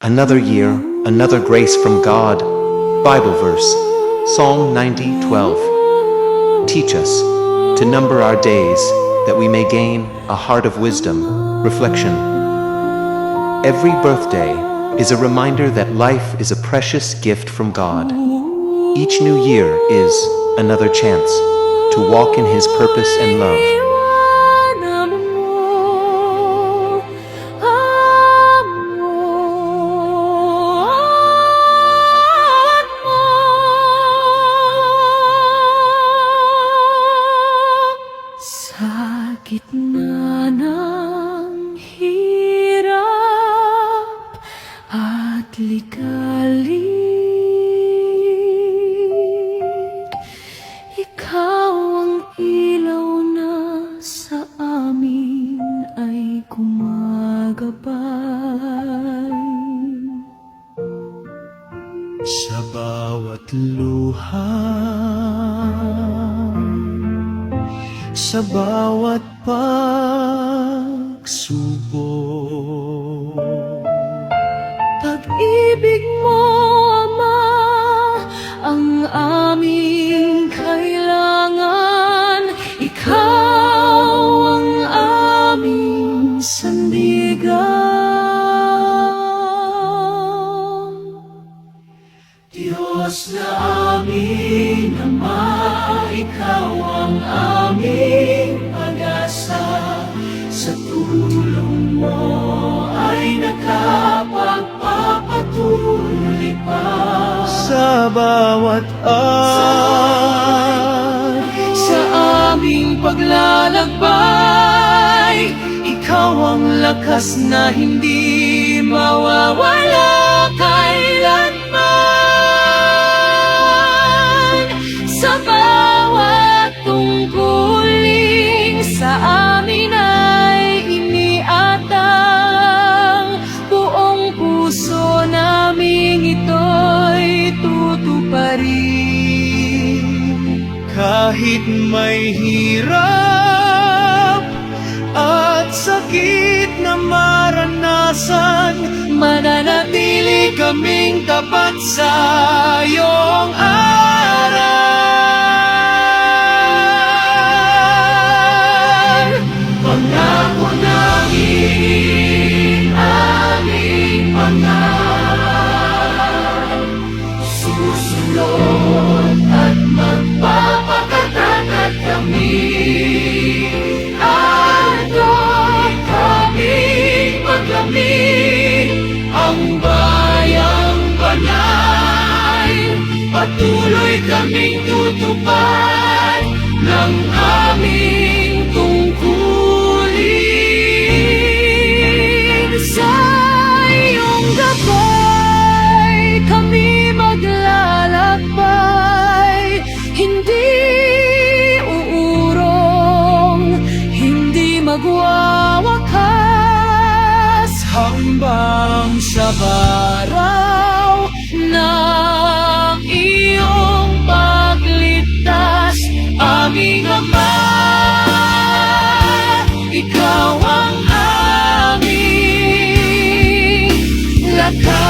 Another year, another grace from God. Bible verse, Psalm 90:12. Teach us to number our days, that we may gain a heart of wisdom. Reflection. Every birthday is a reminder that life is a precious gift from God. Each new year is another chance to walk in His purpose and love. Sa gitna ng hirap at ligalig, ikaw ang ilaw na sa amin ay gumagabay. Sa bawat luha, sa bawat pagsubok, Pag-ibig mo, Ama, ang aming kailangan. Ikaw ang aming sandigan. Diyos na aming Ama, Ikaw ang aming pag-asa. Sa tulong mo ay nakapagpapatuloy pa. sa bawat Sa aming paglalakbay, Ikaw ang lakas na hindi mawawala kailanman. Sa bawat tungkuling sa amin ay iniatang, buong puso namin ito'y tutuparin. kahit may hirap at sakit na maranasan, Mananatili kaming tapat sa iyong aral. Pangako namin, aming pangarap, susunod at magpapakatatat kami. Ando'y kaming maglamig, ang bayang banal. Patuloy kaming tutupad ng aming tungkulin. Sa iyong gabay kami maglalakbay, hindi uurong, hindi magwawakas, Hambang sa araw ng iyong pagligtas, aming Ama, Ikaw ang aming lakas.